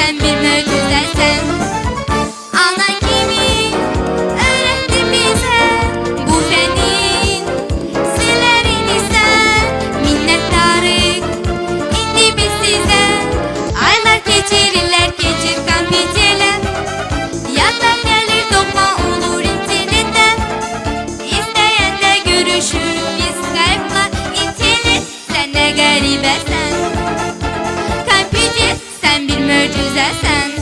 sen bir möcüzesin. Anan kimi öğretti bize bu fenin sirlerini, sen minnettarık indi biz size. Aylar geçirirler, geçirken geceler, yattan gelir dokma olur internetten. İsteyen de görüşür biz Skype'la, internet sen ne garibesen. Kalp yüce sen bir möcüzesin.